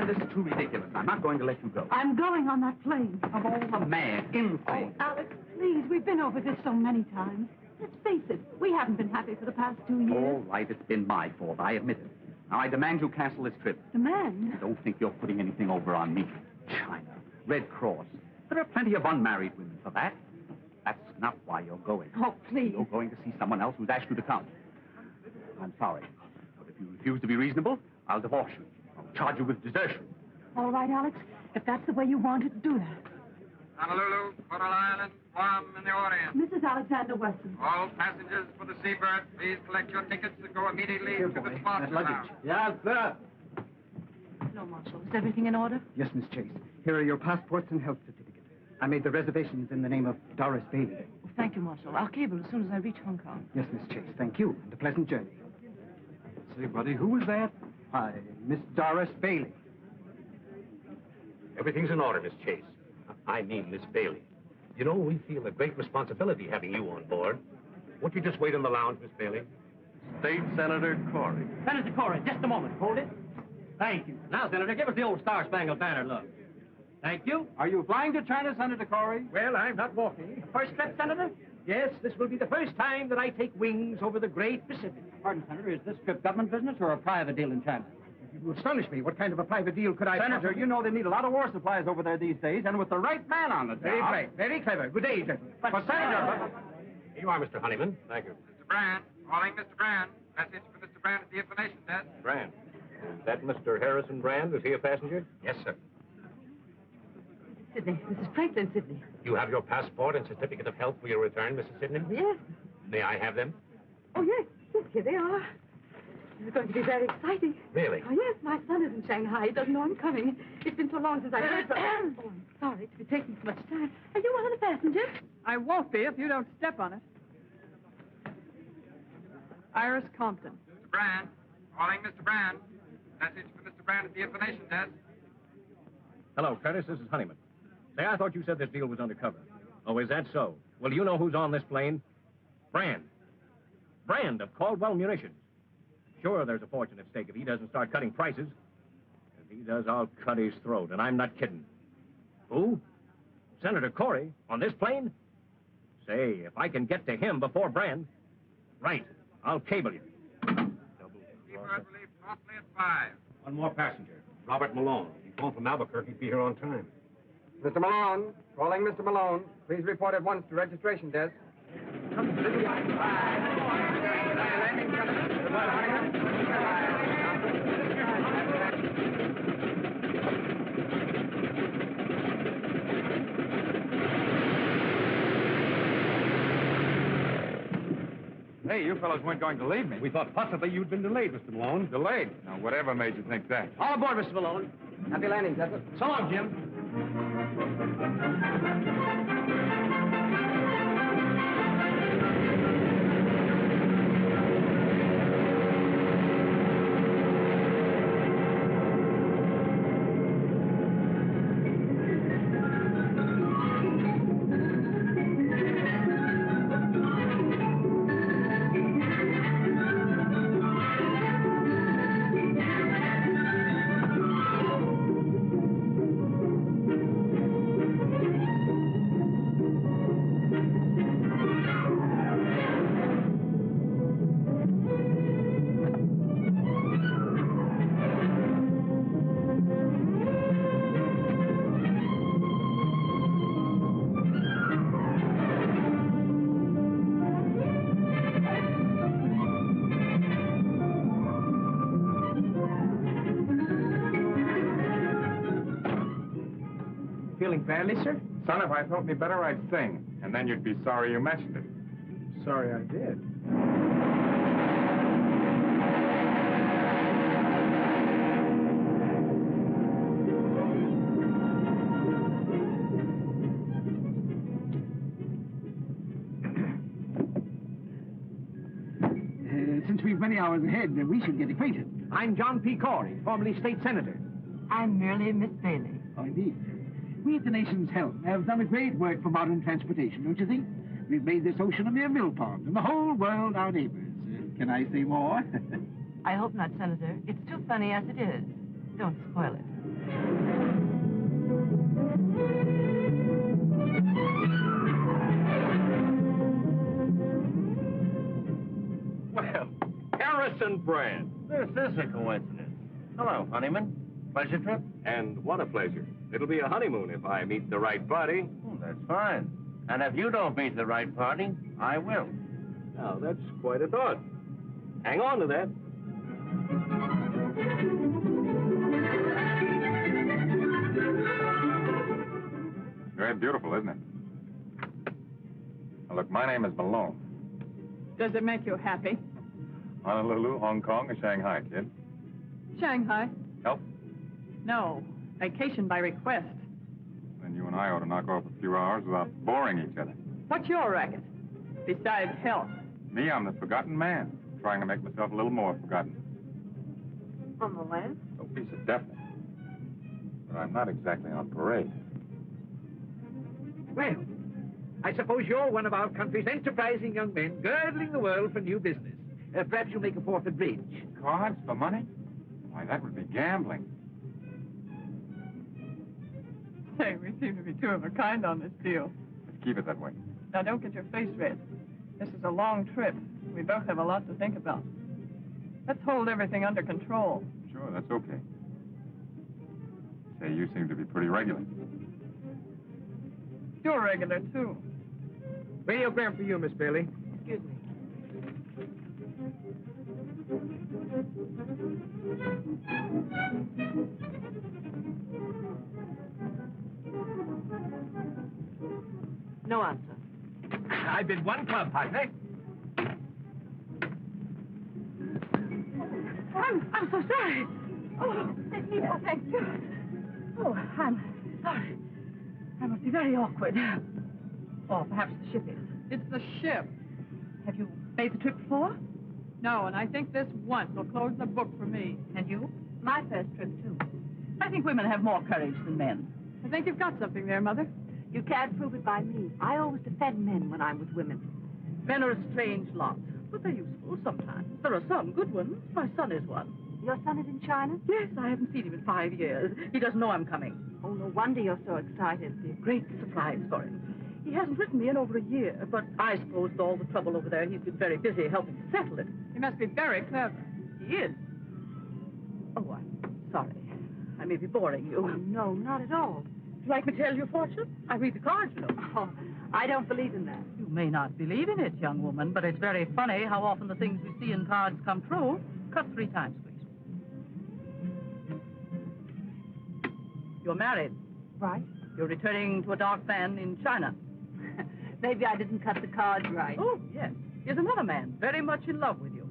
this is too ridiculous. I'm not going to let you go. I'm going on that plane. Of all the mad, insane... Oh, Alex, please, we've been over this so many times. Let's face it, we haven't been happy for the past 2 years. All right, it's been my fault. I admit it. Now, I demand you cancel this trip. Demand? Don't think you're putting anything over on me. China, Red Cross. There are plenty of unmarried women for that. That's not why you're going. Oh, please. You're going to see someone else who's asked you to come. I'm sorry. But if you refuse to be reasonable, I'll divorce you. I'll charge you with desertion. All right, Alex. If that's the way you want it, do that. Honolulu, Coral Island, Guam, and the Orient. Mrs. Alexander Weston. All passengers for the Seabird, please collect your tickets and go immediately to the sponsor lounge. Yes, sir. No, Marshal. Is everything in order? Yes, Miss Chase. Here are your passports and health certificates. I made the reservations in the name of Doris Bailey. Oh, thank you, Marshal. I'll cable as soon as I reach Hong Kong. Yes, Miss Chase. Thank you, and a pleasant journey. Say, buddy, who was that? Hi, Miss Doris Bailey. Everything's in order, Miss Chase. I mean, Miss Bailey. You know, we feel a great responsibility having you on board. Won't you just wait in the lounge, Miss Bailey? State Senator Corey. Senator Corey, just a moment. Hold it. Thank you. Now, Senator, give us the old Star-Spangled Banner look. Thank you. Are you flying to China, Senator Corey? Well, I'm not walking. First trip, Senator? Yes, this will be the first time that I take wings over the great Pacific. Pardon, Senator, is this trip government business or a private deal in China? You astonish me. What kind of a private deal could I... Senator, you know they need a lot of war supplies over there these days, and with the right man on the job... Very bright, very clever. Good day, gentlemen. But Senator... Here you are, Mr. Honeyman. Thank you. Mr. Brand, calling Mr. Brand. Message for Mr. Brand at the information desk. Brand. Is that Mr. Harrison Brand? Is he a passenger? Yes, sir. Sidney. Mrs. Franklin Sidney. You have your passport and certificate of health for your return, Mrs. Sidney? Yes. May I have them? Oh, yes. Yes, here they are. This is going to be very exciting. Really? Oh, yes. My son is in Shanghai. He doesn't know I'm coming. It's been so long since I've heard from him. Oh, I'm sorry to be taking so much time. Are you one of the passengers? I won't be if you don't step on it. Iris Compton. Mr. Brand, calling Mr. Brand. Message for Mr. Brand at the information desk. Hello, Curtis. This is Honeyman. Say, I thought you said this deal was undercover. Oh, is that so? Well, do you know who's on this plane? Brand. Brand of Caldwell Munitions. Sure, there's a fortune at stake if he doesn't start cutting prices. If he does, I'll cut his throat, and I'm not kidding. Who? Senator Corey on this plane? Say, if I can get to him before Brand... Right, I'll cable you. Seabird will leave promptly at 5. One more passenger, Robert Malone. He's going from Albuquerque to be here on time. Mr. Malone, calling Mr. Malone. Please report at once to registration desk. Hey, you fellows weren't going to leave me. We thought possibly you'd been delayed, Mr. Malone. Delayed? Now, whatever made you think that? All aboard, Mr. Malone. Happy landing, Desert. So long, Jim. Feeling badly, sir? Son, if I felt any better, I'd sing. And then you'd be sorry you mentioned it. Sorry I did. Since we've many hours ahead, we should get acquainted. I'm John P. Corey, formerly state senator. I'm merely Miss Bailey. Oh, indeed. We at the nation's helm have done a great work for modern transportation, don't you think? We've made this ocean a mere mill pond, and the whole world our neighbors. Can I say more? I hope not, Senator. It's too funny as it is. Don't spoil it. Brand. This is a coincidence. Hello, honeyman. Pleasure trip? And what a pleasure. It'll be a honeymoon if I meet the right party. Oh, that's fine. And if you don't meet the right party, I will. Now, that's quite a thought. Hang on to that. Very beautiful, isn't it? Now, look, my name is Malone. Does it make you happy? Honolulu, Hong Kong, or Shanghai, kid? Shanghai? Help? No. Vacation by request. Then you and I ought to knock off a few hours without boring each other. What's your racket? Besides health. Me, I'm the forgotten man, trying to make myself a little more forgotten. On the land? No piece of definite. But I'm not exactly on parade. Well, I suppose you're one of our country's enterprising young men, girdling the world for new business. Perhaps you'll make a fourth at bridge. Cards for money? Why, that would be gambling. Say, we seem to be two of a kind on this deal. Let's keep it that way. Now, don't get your face red. This is a long trip. We both have a lot to think about. Let's hold everything under control. Sure, that's okay. Say, you seem to be pretty regular. You're regular, too. Radiogram for you, Miss Bailey. Excuse me. No answer. I bid one club, partner. I'm so sorry. Oh, thank you. Oh, I'm sorry. I must be very awkward. Or perhaps the ship is. It's the ship. Have you made the trip before? No, and I think this once will close the book for me. And you? My first trip, too. I think women have more courage than men. I think you've got something there, Mother. You can't prove it by me. I always defend men when I'm with women. Men are a strange lot, but they're useful sometimes. There are some good ones. My son is one. Your son is in China? Yes, I haven't seen him in 5 years. He doesn't know I'm coming. Oh, no wonder you're so excited. It'll be a great surprise for him. He hasn't written me in over a year, but I suppose with all the trouble over there, he's been very busy helping to settle it. He must be very clever. He is. Oh, I'm sorry. I may be boring you. Oh, no, not at all. Would you like me to tell your fortune? I read the cards, you know. Oh, I don't believe in that. You may not believe in it, young woman, but it's very funny how often the things we see in cards come true. Cut 3 times, please. You're married. Right. You're returning to a dark man in China. Maybe I didn't cut the cards right. Oh, yes. Here's another man, very much in love with you.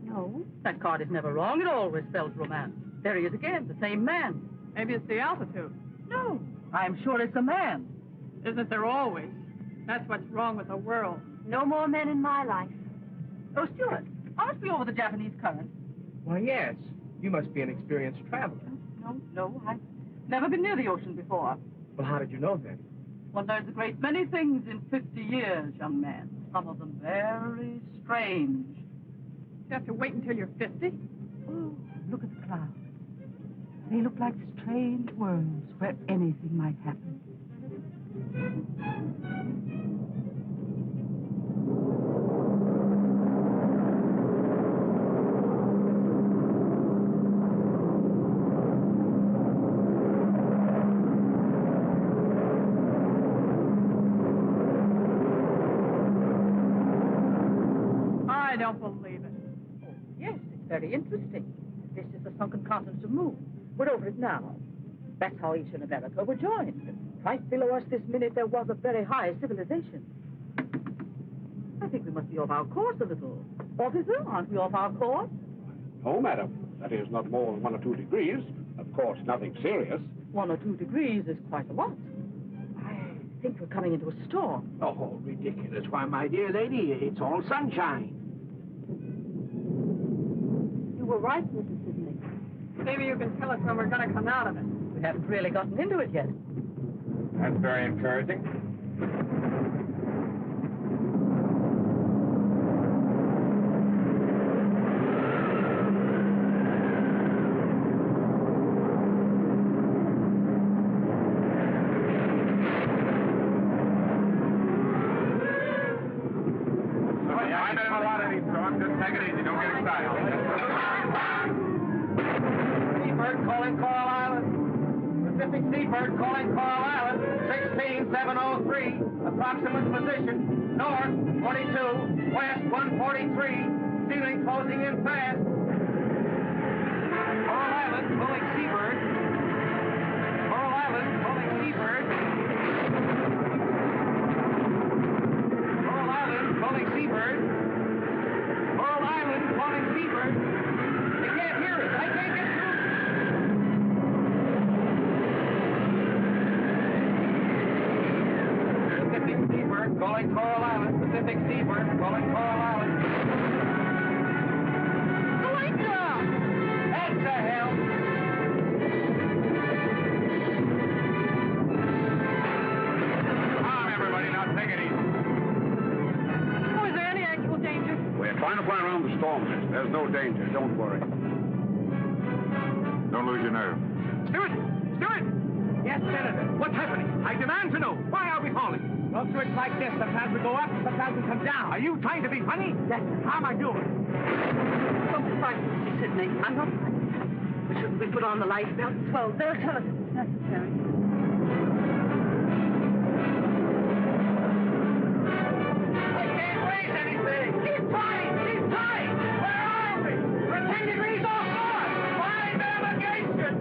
No. That card is never wrong. It always spells romance. There he is again, the same man. Maybe it's the altitude. No. I'm sure it's a man. Isn't there always? That's what's wrong with the world. No more men in my life. Oh, Stuart, aren't we over the Japanese current? Why, yes. You must be an experienced traveler. No, I've never been near the ocean before. Well, how did you know then? Well, there's a great many things in 50 years, young man. Some of them very strange. You have to wait until you're 50? Oh, look at the clouds. They look like strange worlds where anything might happen. I don't believe it. Oh, yes, it's very interesting. This is the sunken continent of Moon. We're over it now. That's how Asia and America were joined. Right below us this minute, there was a very high civilization. I think we must be off our course a little. Officer, aren't we off our course? No, madam. That is not more than 1 or 2 degrees. Of course, nothing serious. 1 or 2 degrees is quite a lot. I think we're coming into a storm. Oh, ridiculous. Why, my dear lady, it's all sunshine. You were right, Mrs. Sidney. Maybe you can tell us when we're going to come out of it. We haven't really gotten into it yet. That's very encouraging. I've been in a lot of these storms. Just take it easy. Don't get excited. Seabird calling Coral Island, 16703. Approximate position, north 42, west 143. Ceiling closing in fast. Coral Island calling Seabird. Coral Island calling Seabird. Coral Island calling Seabird. Coral Island calling Seabird. They can't hear us. I can't get through. Pacific Seabird calling Coral Island. Pacific Seabird calling Coral Island. That's the hell. Calm, everybody. Now take it easy. Oh, is there any actual danger? We're trying to fly around the storm, miss. There's no danger. Don't worry. Don't lose your nerve. Stewart! Stewart! Yes, Senator. What's happening? I demand to know. Why are we falling? Well, sir, it's like this. Sometimes we go up, sometimes we come down. Are you trying to be funny? Yes, sir. How am I doing? Don't be frightened, Mr. Sidney. I'm not frightened. But shouldn't we put on the life belt? Well, they'll tell us if it's necessary. I can't raise anything. Keep trying. Keep trying. Where are we? We're 10 degrees off north. Find navigation.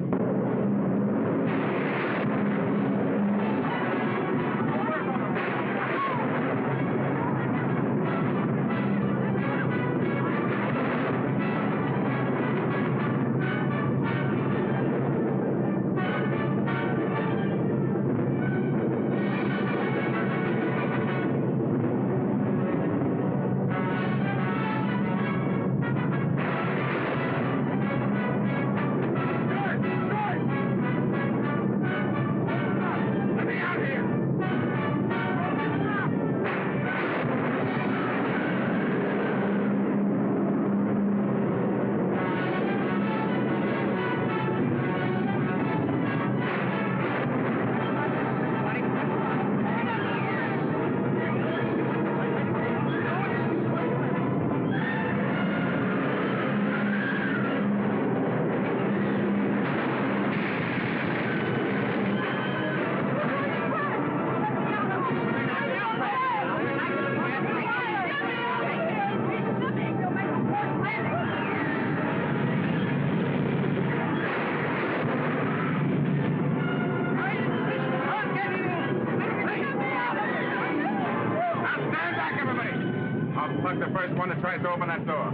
Plug the first one that tries to open that door.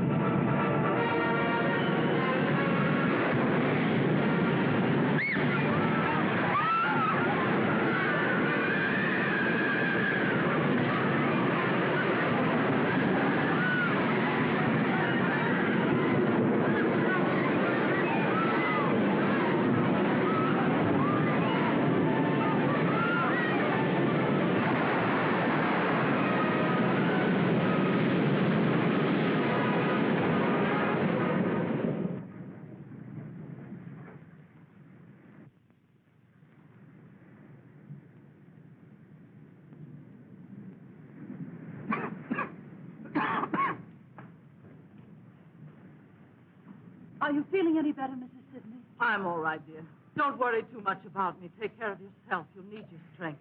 Are you feeling any better, Mrs. Sidney? I'm all right, dear. Don't worry too much about me. Take care of yourself. You'll need your strength.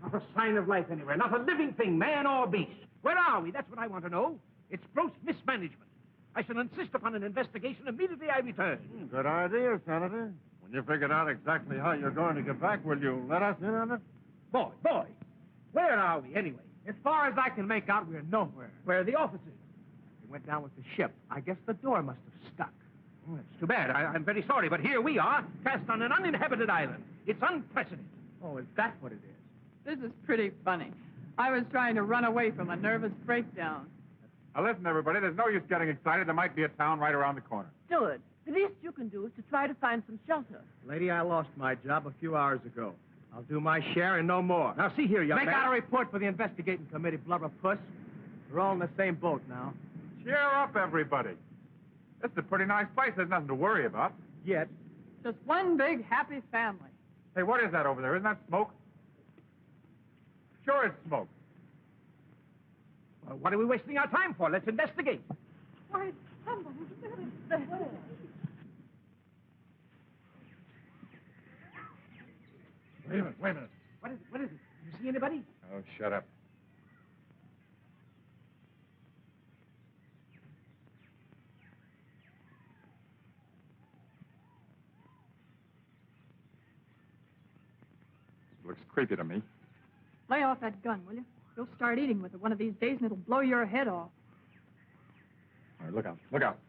Not a sign of life anywhere. Not a living thing, man or beast. Where are we? That's what I want to know. It's gross mismanagement. I shall insist upon an investigation immediately I return. Good idea, Senator. When you figured out exactly how you're going to get back, will you let us in on it? Boy, where are we anyway? As far as I can make out, we're nowhere. Where are the officers? They went down with the ship. I guess the door must have stuck. Oh, it's too bad. I'm very sorry, but here we are, cast on an uninhabited island. It's unprecedented. Oh, is that what it is? This is pretty funny. I was trying to run away from a nervous breakdown. Now, listen, everybody, there's no use getting excited. There might be a town right around the corner. Stewart, the least you can do is to try to find some shelter. Lady, I lost my job a few hours ago. I'll do my share and no more. Now, see here, young Make man. out a report for the investigating committee, blubber puss. We're all in the same boat now. Cheer up, everybody. This is a pretty nice place. There's nothing to worry about. Yet. Just one big happy family. Hey, what is that over there? Isn't that smoke? Sure it's smoke. Well, what are we wasting our time for? Let's investigate. Why, somebody's there. minute. What is it? What is it? You see anybody? Oh, shut up. Looks creepy to me. Lay off that gun, will you? You'll start eating with it one of these days, and it'll blow your head off. All right, look out. Look out.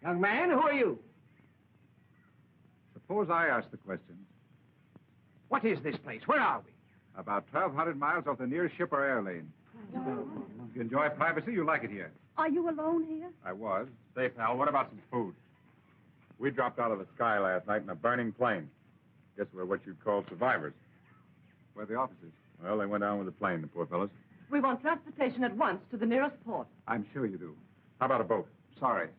Young man, who are you? Suppose I ask the question. What is this place? Where are we? About 1,200 miles off the nearest ship or air lane. If you enjoy privacy, you like it here. Are you alone here? I was. Say, pal, what about some food? We dropped out of the sky last night in a burning plane. Guess we're what you'd call survivors. Where are the officers? Well, they went down with the plane, the poor fellows. We want transportation at once to the nearest port. I'm sure you do. How about a boat? Sorry.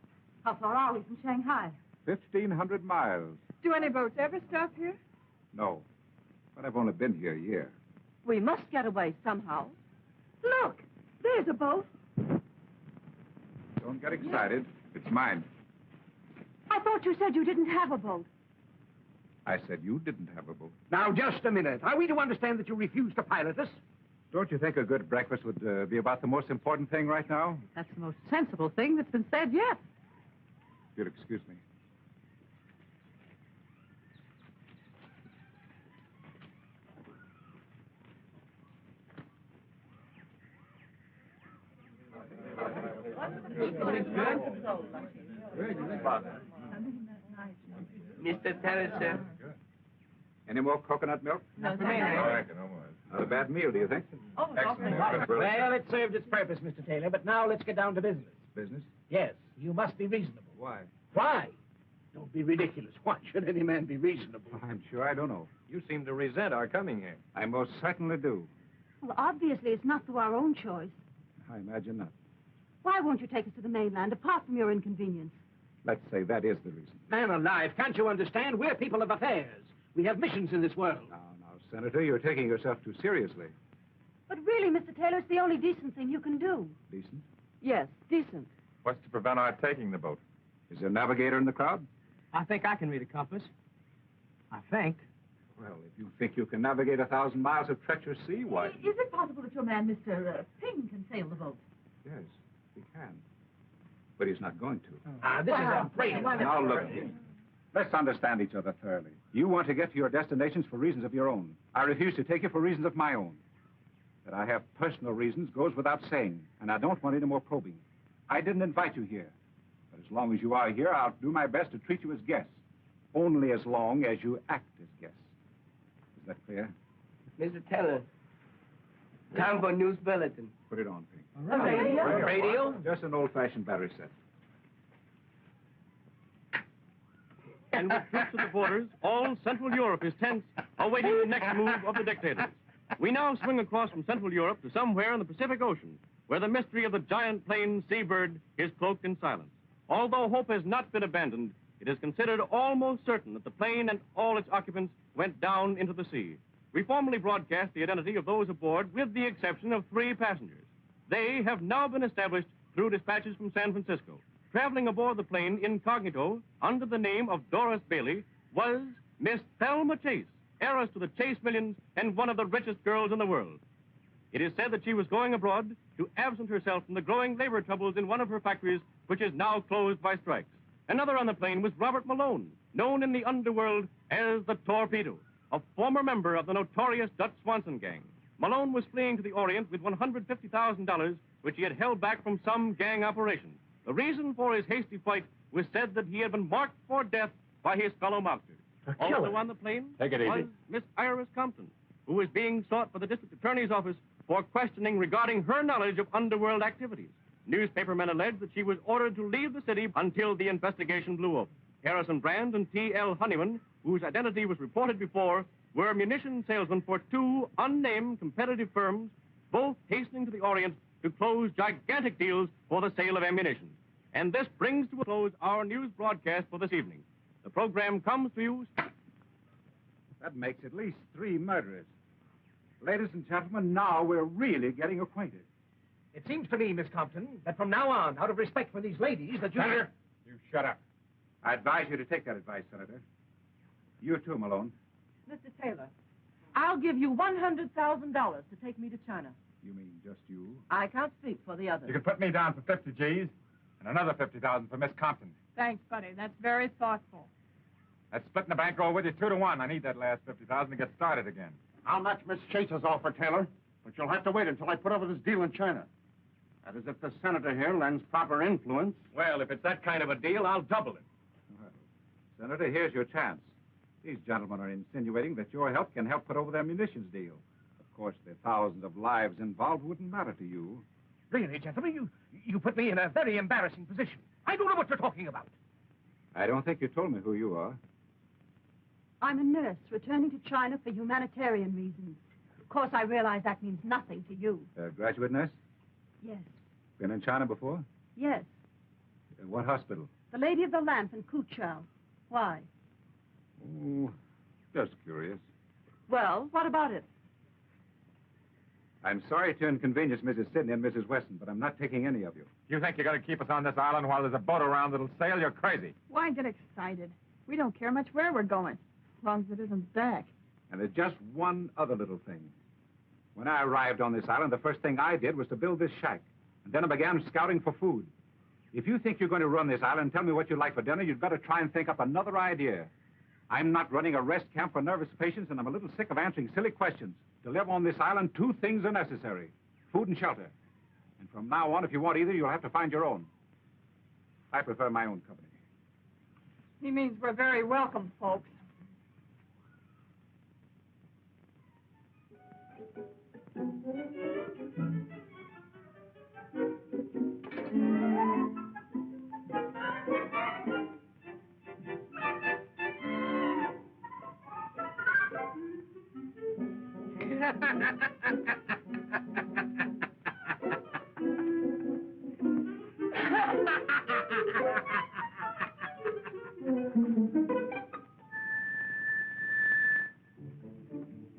How far are we from Shanghai? 1,500 miles. Do any boats ever stop here? No. But I've only been here a year. We must get away somehow. Look, there's a boat. Don't get excited. It's mine. I thought you said you didn't have a boat. I said you didn't have a boat. Now, just a minute. Are we to understand that you refuse to pilot us? Don't you think a good breakfast would be about the most important thing right now? That's the most sensible thing that's been said yet. If you'll excuse me. Mr. Teller, sir. Any more coconut milk? No, thank you. Not a bad meal, do you think? Oh, Excellent. Well, it served its purpose, Mr. Taylor, but now let's get down to business. Business? Yes, you must be reasonable. Why? Why? Don't be ridiculous. Why should any man be reasonable? I'm sure I don't know. You seem to resent our coming here. I most certainly do. Well, obviously, it's not through our own choice. I imagine not. Why won't you take us to the mainland, apart from your inconvenience? Let's say that is the reason. Man alive, can't you understand? We're people of affairs. We have missions in this world. Now, Senator, you're taking yourself too seriously. But really, Mr. Taylor, it's the only decent thing you can do. Decent? Yes, decent. What's to prevent our taking the boat? Is there a navigator in the crowd? I think I can read a compass. I think. Well, if you think you can navigate 1,000 miles of treacherous sea, why? Is it possible that your man, Mr. Ping, can sail the boat? Yes, he can. But he's not going to. This is a great... Now, look here. Let's understand each other thoroughly. You want to get to your destinations for reasons of your own. I refuse to take you for reasons of my own. That I have personal reasons goes without saying, and I don't want any more probing. I didn't invite you here. But as long as you are here, I'll do my best to treat you as guests. Only as long as you act as guests. Is that clear? Mr. Teller. Time for news bulletin. Put it on, Pink. Radio? Just an old-fashioned battery set. And with troops at the borders, all Central Europe is tense, awaiting the next move of the dictators. We now swing across from Central Europe to somewhere in the Pacific Ocean, where the mystery of the giant plane seabird is cloaked in silence. Although hope has not been abandoned, it is considered almost certain that the plane and all its occupants went down into the sea. We formally broadcast the identity of those aboard, with the exception of 3 passengers. They have now been established through dispatches from San Francisco. Traveling aboard the plane incognito, under the name of Doris Bailey, was Miss Thelma Chase, heiress to the Chase millions and one of the richest girls in the world. It is said that she was going abroad to absent herself from the growing labor troubles in one of her factories, which is now closed by strikes. Another on the plane was Robert Malone, known in the underworld as the Torpedo, a former member of the notorious Dutch Swanson gang. Malone was fleeing to the Orient with $150,000, which he had held back from some gang operation. The reason for his hasty flight was said that he had been marked for death by his fellow mobsters. Also on the plane Take it was easy. Miss Iris Compton, who is being sought by the district attorney's office for questioning regarding her knowledge of underworld activities. Newspapermen allege that she was ordered to leave the city until the investigation blew up. Harrison Brand and T.L. Honeyman, whose identity was reported before, were munition salesmen for 2 unnamed competitive firms, both hastening to the Orient to close gigantic deals for the sale of ammunition. And this brings to a close our news broadcast for this evening. The program comes to you... That makes at least 3 murderers. Ladies and gentlemen, now we're really getting acquainted. It seems to me, Miss Compton, that from now on, out of respect for these ladies, that you... Senator, you shut up. I advise you to take that advice, Senator. You too, Malone. Mr. Taylor, I'll give you $100,000 to take me to China. You mean just you? I can't speak for the others. You can put me down for 50 G's and another 50,000 for Miss Compton. Thanks, buddy. That's very thoughtful. That's splitting the bankroll with you 2 to 1. I need that last 50,000 to get started again. I'll match Miss Chase's offer, Taylor, but you'll have to wait until I put over this deal in China. That is, if the senator here lends proper influence. Well, if it's that kind of a deal, I'll double it. Well, Senator, here's your chance. These gentlemen are insinuating that your help can help put over their munitions deal. Of course, the thousands of lives involved wouldn't matter to you. Really, gentlemen, you put me in a very embarrassing position. I don't know what you're talking about. I don't think you told me who you are. I'm a nurse returning to China for humanitarian reasons. Of course, I realize that means nothing to you. Graduate nurse? Yes. Been in China before? Yes. What hospital? The Lady of the Lamp in Kuchao. Why? Oh, just curious. Well, what about it? I'm sorry to inconvenience Mrs. Sidney and Mrs. Weston, but I'm not taking any of you. You think you're going to keep us on this island while there's a boat around that'll sail? You're crazy. Why get excited? We don't care much where we're going, as long as it isn't back. And there's just one other little thing. When I arrived on this island, the first thing I did was to build this shack. And then I began scouting for food. If you think you're going to run this island and tell me what you'd like for dinner, you'd better try and think up another idea. I'm not running a rest camp for nervous patients, and I'm a little sick of answering silly questions. To live on this island, 2 things are necessary: food and shelter. And from now on, if you want either, you'll have to find your own. I prefer my own company. He means we're very welcome, folks.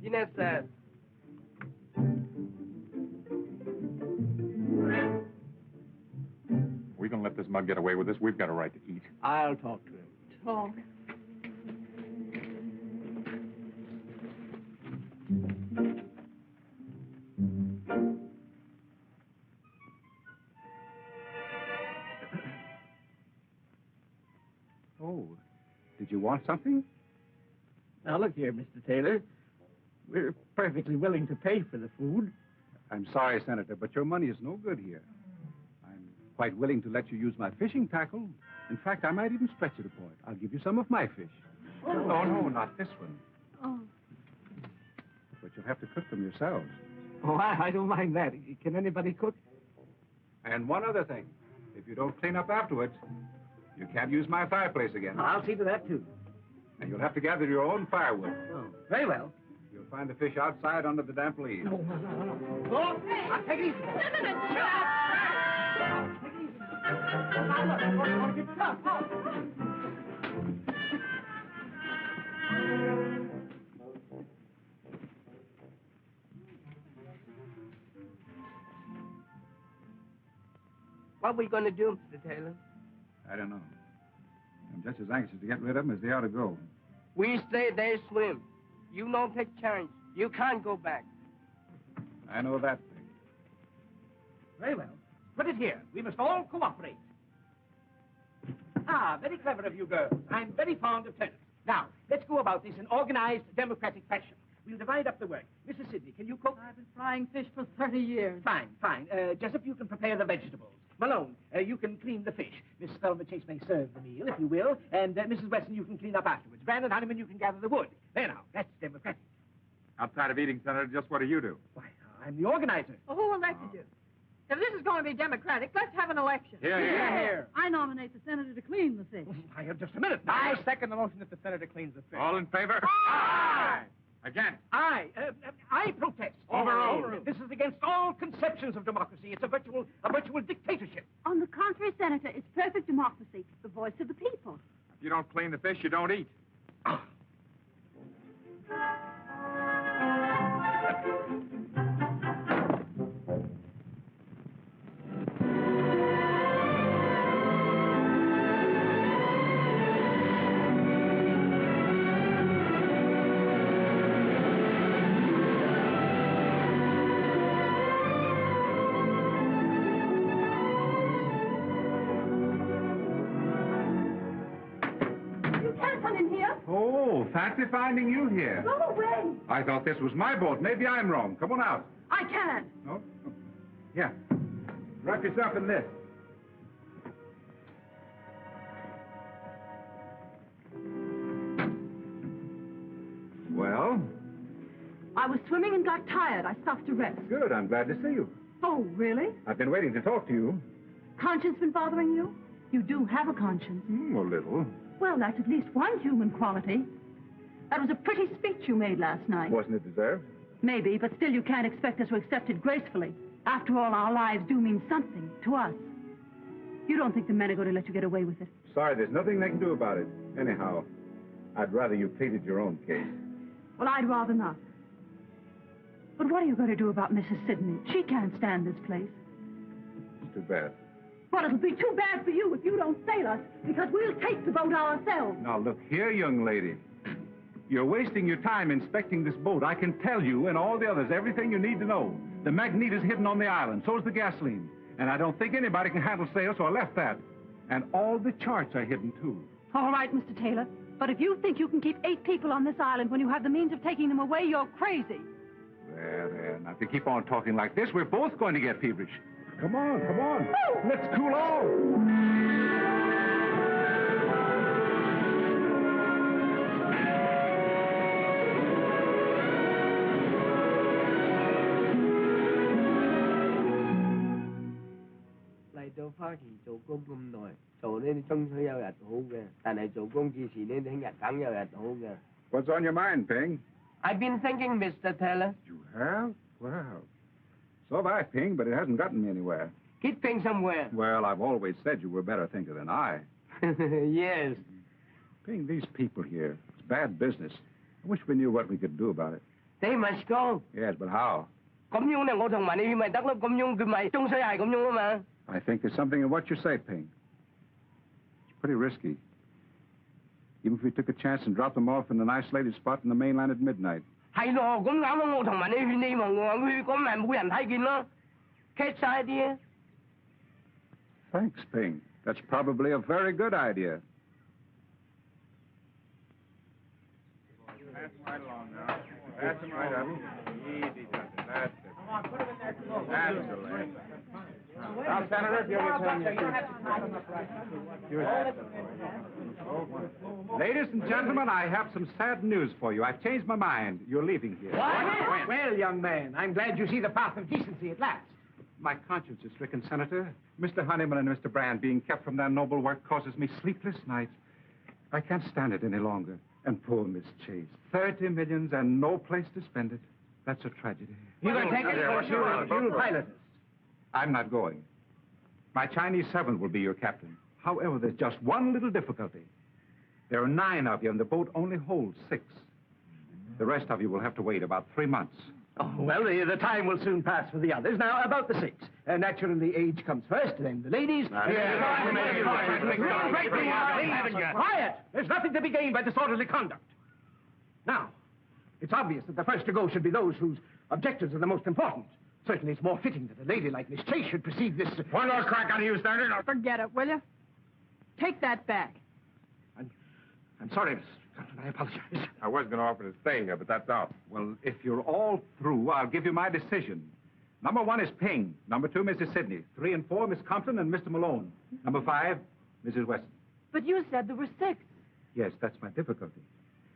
Ginette says. We gonna let this mug get away with this? We've got a right to eat. I'll talk to him. Talk. Oh, did you want something? Now, look here, Mr. Taylor. We're perfectly willing to pay for the food. I'm sorry, Senator, but your money is no good here. I'm quite willing to let you use my fishing tackle. In fact, I might even stretch it a point. I'll give you some of my fish. Oh. No, not this one. Oh. But you'll have to cook them yourselves. Oh, I don't mind that. Can anybody cook? And one other thing. If you don't clean up afterwards, you can't use my fireplace again. I'll see to that, too. And you'll have to gather your own firewood. Oh, very well. You'll find the fish outside under the damp leaves. No. Oh, I'll take it easy. No, shut up! Take it easy. Now, look, I want to get tough. What are we going to do, Mr. Taylor? I don't know. I'm just as anxious to get rid of them as they are to go. We stay there, swim. You don't take chance. You can't go back. I know that thing. Very well. Put it here. We must all cooperate. Ah, very clever of you girls. I'm very fond of tennis. Now, let's go about this in organized, democratic fashion. We'll divide up the work. Mrs. Sidney, can you cook? I've been frying fish for 30 years. Fine. Jessup, you can prepare the vegetables. Malone, you can clean the fish. Miss Spelman Chase may serve the meal, if you will. And Mrs. Weston, you can clean up afterwards. Brandon Honeyman, you can gather the wood. There now, that's democratic. Outside of eating, Senator, just what do you do? Why, I'm the organizer. Well, who elected you? If this is going to be democratic, let's have an election. Here. I nominate the senator to clean the fish. I have just a minute now. I second the motion that the senator cleans the fish. All in favor? Aye! I Again. I protest. Overruled. This is against all conceptions of democracy. It's a virtual dictatorship. On the contrary, Senator, it's perfect democracy, the voice of the people. If you don't clean the fish, you don't eat. Oh, fancy finding you here. Go away. I thought this was my boat. Maybe I'm wrong. Come on out. I can't. No? Here. Wrap yourself in this. Well? I was swimming and got tired. I stopped to rest. Good. I'm glad to see you. Oh, really? I've been waiting to talk to you. Conscience been bothering you? You do have a conscience. A little. Well, that's at least one human quality. That was a pretty speech you made last night. Wasn't it deserved? Maybe, but still you can't expect us to accept it gracefully. After all, our lives do mean something to us. You don't think the men are going to let you get away with it? Sorry, there's nothing they can do about it. Anyhow, I'd rather you pleaded your own case. Well, I'd rather not. But what are you going to do about Mrs. Sidney? She can't stand this place. It's too bad. Well, it'll be too bad for you if you don't sail us, because we'll take the boat ourselves. Now, look here, young lady. You're wasting your time inspecting this boat. I can tell you and all the others everything you need to know. The magnet is hidden on the island. So's the gasoline. And I don't think anybody can handle sails, so I left that. And all the charts are hidden, too. All right, Mr. Taylor. But if you think you can keep 8 people on this island when you have the means of taking them away, you're crazy. There. Now, if you keep on talking like this, we're both going to get feverish. Come on. Let's cool off. What's on your mind, Ping? I've been thinking, Mr. Taylor. You have? Well, so have I, Ping, but it hasn't gotten me anywhere. Get Ping somewhere. Well, I've always said you were a better thinker than I. Yes. Ping, these people here, it's bad business. I wish we knew what we could do about it. They must go. Yes, but how? I I think there's something in what you say, Ping. It's pretty risky. Even if we took a chance and dropped them off in an isolated spot in the mainland at midnight. Catch the idea? Thanks, Ping. That's probably a very good idea. Pass them right along now. Pass them right up. Easy, Justin. That's it. Come on, put them in there. That's the lane. Now, Senator, if you'll return your Ladies and gentlemen, I have some sad news for you. I've changed my mind. You're leaving here. What? Well, young man, I'm glad you see the path of decency at last. My conscience is stricken, Senator. Mr. Honeyman and Mr. Brand being kept from their noble work causes me sleepless nights. I can't stand it any longer. And poor Miss Chase. 30 millions and no place to spend it. That's a tragedy. You're going to take it, or you'll pilot us? I'm not going. My Chinese servant will be your captain. However, there's just one little difficulty. There are 9 of you, and the boat only holds 6. The rest of you will have to wait about 3 months. Oh, well, the time will soon pass for the others. Now, about the 6. Naturally, age comes first, then the ladies. Quiet! There's nothing to be gained by disorderly conduct. Now, it's obvious that the first to go should be those whose objectives are the most important. Certainly, it's more fitting that a lady like Miss Chase should precede this... One more crack out of you, Senator. Forget it, will you? Take that back. I'm sorry, Miss Compton. I apologize. I was going to offer to stay here, but that's out. Well, if you're all through, I'll give you my decision. Number 1 is Ping. Number 2, Mrs. Sidney. 3 and 4, Miss Compton and Mr. Malone. Number 5, Mrs. Weston. But you said there were 6. Yes, that's my difficulty.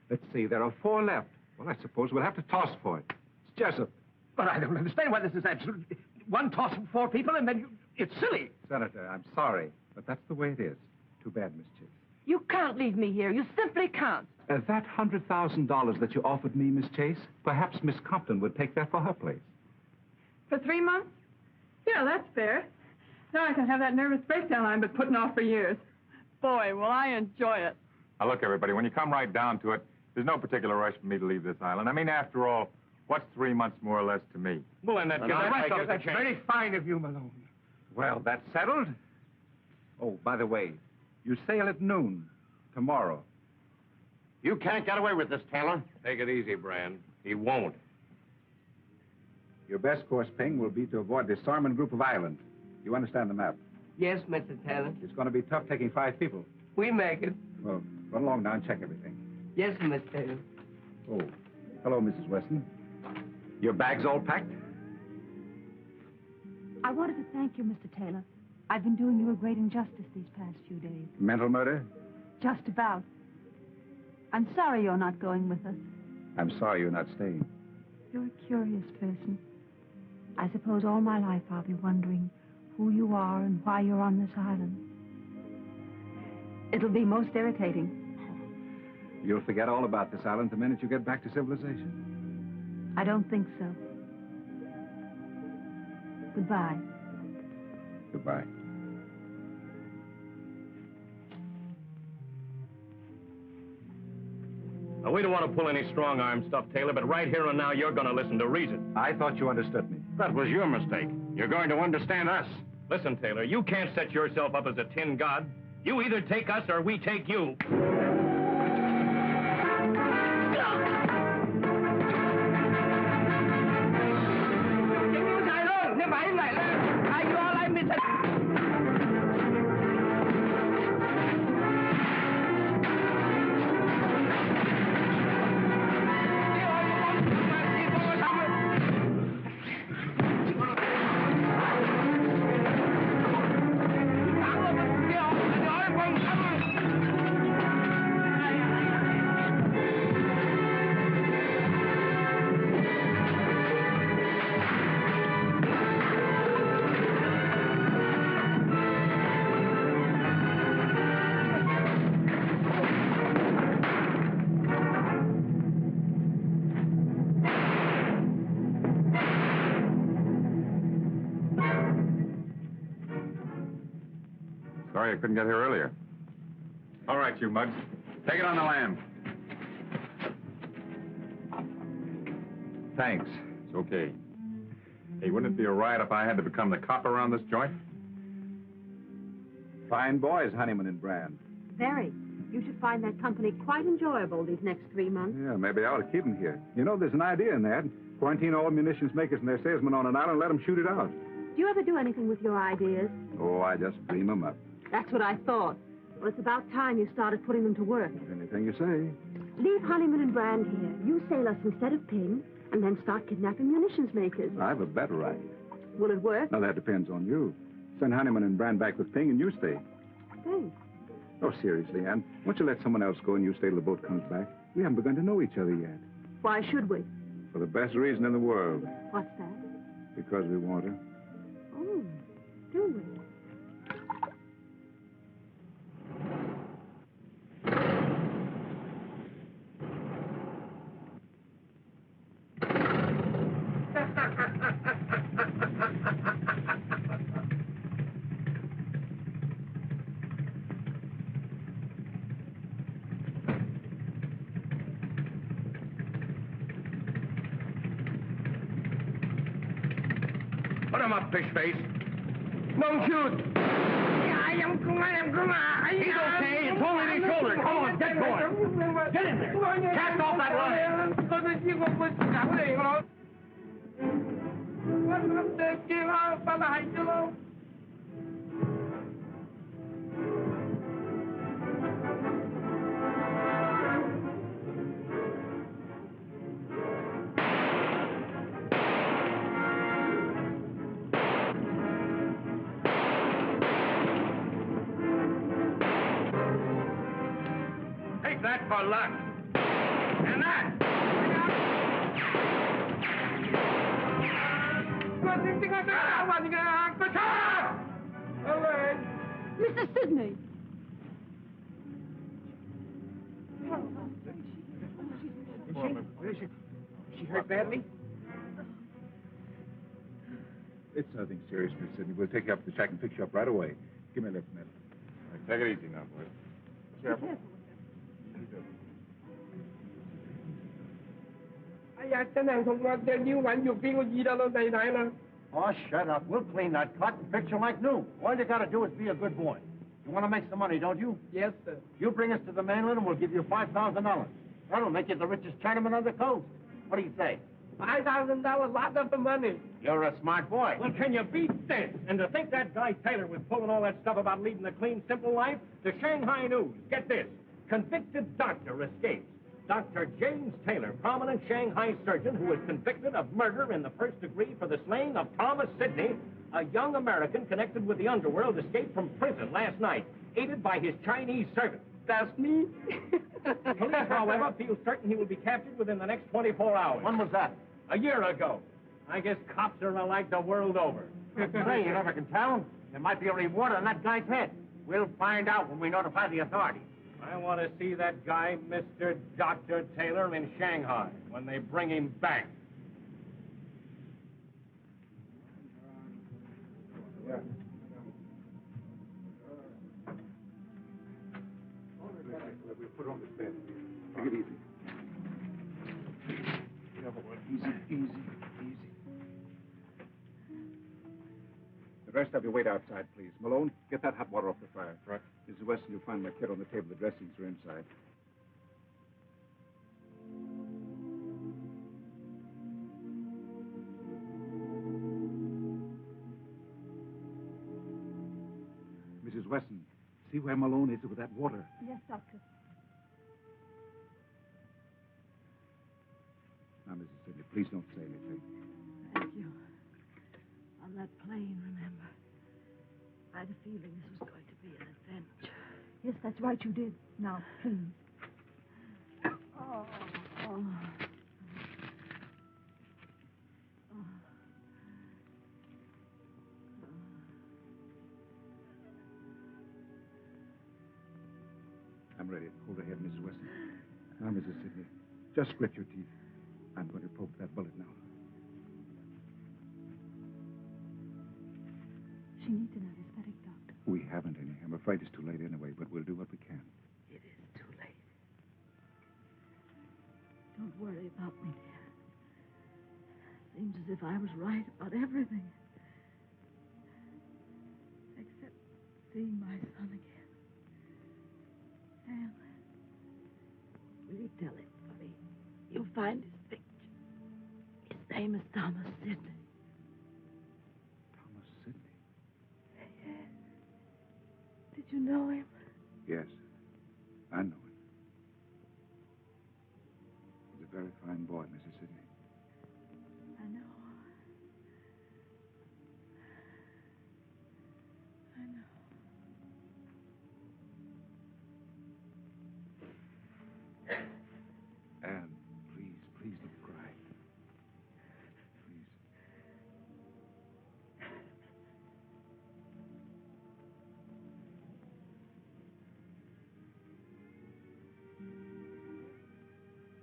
Let's see, there are 4 left. Well, I suppose we'll have to toss for it. It's Jessup. But I don't understand why this is absolutely... One toss of 4 people, and then you... It's silly. Senator, I'm sorry, but that's the way it is. Too bad, Miss Chase. You can't leave me here. You simply can't. That $100,000 that you offered me, Miss Chase, perhaps Miss Compton would take that for her place. For 3 months? Yeah, that's fair. Now I can have that nervous breakdown I've been putting off for years. Boy, will I enjoy it. Now, look, everybody, when you come right down to it, there's no particular rush for me to leave this island. I mean, after all, what's 3 months more or less to me? Well, then that gives the rest of us a That's chance. very fine of you, Malone. Well, that's settled. Oh, by the way, you sail at noon tomorrow. You can't get away with this, Taylor. Take it easy, Brand. He won't. Your best course, Ping, will be to avoid the Sarman group of islands. You understand the map? Yes, Mr. Taylor. It's going to be tough taking 5 people. We make it. Well, run along now and check everything. Yes, Mr. Taylor. Oh, hello, Mrs. Weston. Your bags all packed? I wanted to thank you, Mr. Taylor. I've been doing you a great injustice these past few days. Mental murder? Just about. I'm sorry you're not going with us. I'm sorry you're not staying. You're a curious person. I suppose all my life I'll be wondering who you are and why you're on this island. It'll be most irritating. You'll forget all about this island the minute you get back to civilization. I don't think so. Goodbye. Goodbye. Now, we don't want to pull any strong-arm stuff, Taylor, but right here and now, you're going to listen to reason. I thought you understood me. That was your mistake. You're going to understand us. Listen, Taylor, you can't set yourself up as a tin god. You either take us or we take you. Sorry I couldn't get here earlier. All right, you mugs. Take it on the land. Thanks. It's okay. Hey, wouldn't it be a riot if I had to become the cop around this joint? Fine boys, Honeyman and Brand. Very. You should find that company quite enjoyable these next 3 months. Yeah, maybe I ought to keep them here. You know, there's an idea in that. Quarantine all munitions makers and their salesmen on an island and let them shoot it out. Do you ever do anything with your ideas? Oh, I just dream them up. That's what I thought. Well, it's about time you started putting them to work. Anything you say. Leave Honeyman and Brand here. You sail us instead of Ping, and then start kidnapping munitions makers. I have a better idea. Will it work? Now, that depends on you. Send Honeyman and Brand back with Ping and you stay. Thanks. Oh, seriously, Ann. Why don't you let someone else go and you stay till the boat comes back? We haven't begun to know each other yet. Why should we? For the best reason in the world. What's that? Because we want her. Oh, do we? Put him up, fish face. Don't shoot. He's okay. It's only the shoulder. Come on, get going. Get in there. Cast off that line. Take that for luck. And that. Mr. Sidney! Where is she? She hurt badly? It's nothing serious, Miss Sidney. We'll take you up to the shack and fix you up right away. Give me a lift, Ned. Take it easy now, boys. Careful. Oh, shut up. We'll clean that cut and fix you like new. All you gotta do is be a good boy. You want to make some money, don't you? Yes, sir. You bring us to the mainland and we'll give you $5,000. That'll make you the richest Chinaman on the coast. What do you say? $5,000, lot of the money. You're a smart boy. Well, can you beat this? And to think that guy Taylor was pulling all that stuff about leading a clean, simple life? The Shanghai News. Get this. Convicted doctor escapes. Dr. James Taylor, prominent Shanghai surgeon who was convicted of murder in the first degree for the slaying of Thomas Sidney, a young American connected with the underworld, escaped from prison last night, aided by his Chinese servant. That's me? Police, however, feel certain he will be captured within the next 24 hours. When was that? A year ago. I guess cops are alike the world over. Say, you never can tell. There might be a reward on that guy's head. We'll find out when we notify the authorities. I want to see that guy, Mr. Dr. Taylor, in Shanghai when they bring him back. Yeah. We'll put on this bed. Take it easy. Easy. The rest of you wait outside, please. Malone, get that hot water off the fire. Right. Mrs. Weston, you'll find my kit on the table. The dressings are inside. Mrs. Weston, see where Malone is with that water. Yes, Doctor. Now, Mrs. Sidney, please don't say anything. Thank you. On that plane, remember? I had a feeling this was going to be an adventure. Yes, that's right, you did. Now, please. Oh. I'm ready. Hold her head, Mrs. Weston. Now, Mrs. Sidney, just grit your teeth. I'm going to poke that bullet now. She needs an anesthetic, Doctor. We haven't any. I'm afraid it's too late anyway, but we'll do what we can. It is too late. Don't worry about me, dear. Seems as if I was right about everything. Except seeing my son again. Sam, will you tell him for me? You'll find his picture. His name is Thomas Sidney. Thomas Sidney? Yes. Did you know him? Yes, I know him. He's a very fine boy, Mrs. Sidney. I know. Anne, please don't cry. Please.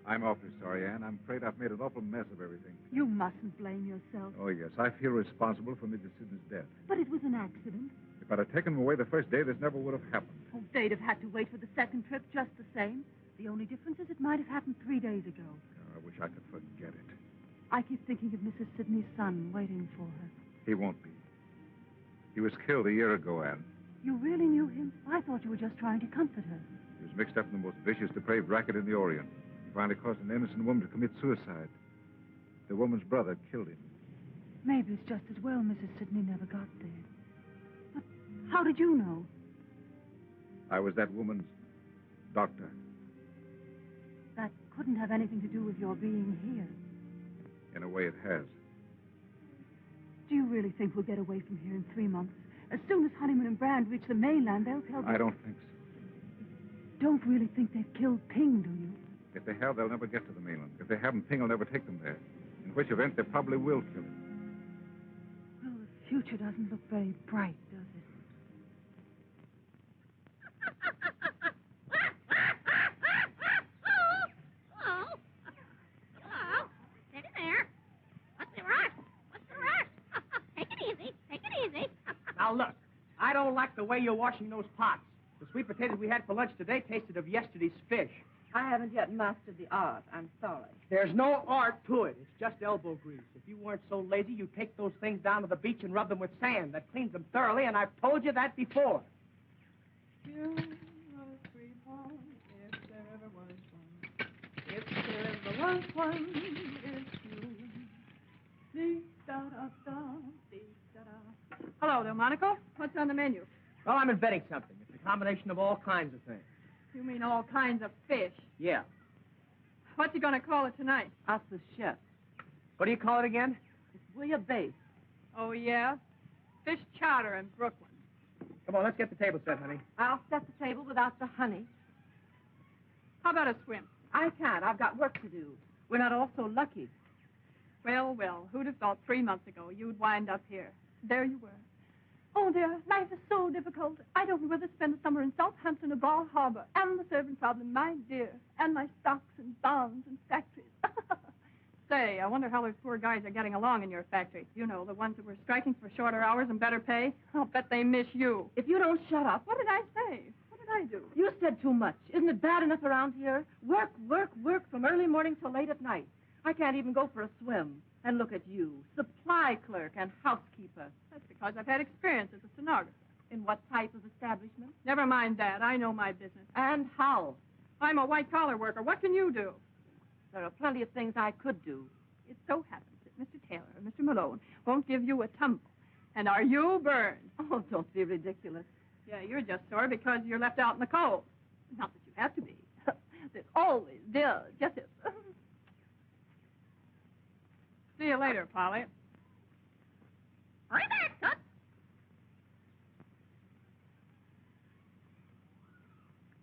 I'm awfully sorry, Anne. I'm afraid I've made an awful mess of everything. You mustn't blame yourself. Oh, yes. I feel responsible for Mrs. Sidney's death. But it was an accident. If I'd have taken him away the first day, this never would have happened. Oh, they'd have had to wait for the second trip just the same. The only difference is it might have happened 3 days ago. Oh, I wish I could forget it. I keep thinking of Mrs. Sidney's son waiting for her. He won't be. He was killed a year ago, Anne. You really knew him? I thought you were just trying to comfort her. He was mixed up in the most vicious, depraved racket in the Orient. He finally caused an innocent woman to commit suicide. The woman's brother killed him. Maybe it's just as well Mrs. Sidney never got there. But how did you know? I was that woman's doctor. That couldn't have anything to do with your being here. In a way, it has. Do you really think we'll get away from here in 3 months? As soon as Honeyman and Brand reach the mainland, they'll tell I don't think so. Don't really think they've killed Ping, do you? If they have, they'll never get to the mainland. If they haven't, Ping will never take them there. In which event, they probably will kill him. Well, the future doesn't look very bright, does it? Now, look, I don't like the way you're washing those pots. The sweet potatoes we had for lunch today tasted of yesterday's fish. I haven't yet mastered the art. I'm sorry. There's no art to it. It's just elbow grease. If you weren't so lazy, you'd take those things down to the beach and rub them with sand. That cleans them thoroughly, and I've told you that before. You are a sweetheart, if there ever was one. If there ever was one, it's you. Dee-da-da-da, dee-da-da. Hello, Delmonico. What's on the menu? Well, I'm inventing something. It's a combination of all kinds of things. You mean all kinds of fish? Yeah. What's he going to call it tonight? Us the chef. What do you call it again? It's bouillabaisse. Oh, yeah? Fish chowder in Brooklyn. Come on, let's get the table set, honey. I'll set the table without the honey. How about a swim? I can't. I've got work to do. We're not all so lucky. Well, well, who'd have thought 3 months ago you'd wind up here? There you were. Oh, dear, life is so difficult. I don't know whether to spend the summer in Southampton or Bar Harbor. And the servant problem, my dear. And my stocks and bonds and factories. Say, I wonder how those poor guys are getting along in your factory. You know, the ones that were striking for shorter hours and better pay. I'll bet they miss you. If you don't shut up. What did I say? What did I do? You said too much. Isn't it bad enough around here? Work, work, work from early morning till late at night. I can't even go for a swim. And look at you, supply clerk and housekeeper. That's because I've had experience as a stenographer. In what type of establishment? Never mind that. I know my business. And how? I'm a white-collar worker. What can you do? There are plenty of things I could do. It so happens that Mr. Taylor and Mr. Malone won't give you a tumble. And are you burned? Oh, don't be ridiculous. Yeah, you're just sore because you're left out in the cold. Not that you have to be. There's always justice. See you later, Polly. Hurry back, son.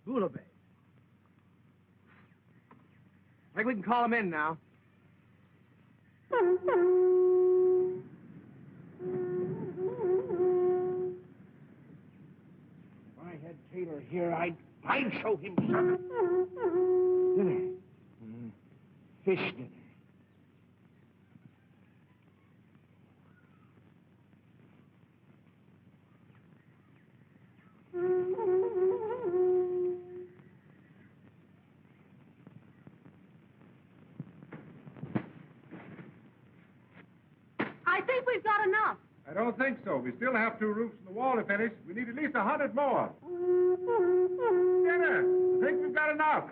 Bouillabaisse. I think we can call him in now. If I had Taylor here, I'd show him something. Dinner. Fish dinner. I think we've got enough. I don't think so. We still have 2 roofs in the wall to finish. We need at least 100 more. Dinner. I think we've got enough.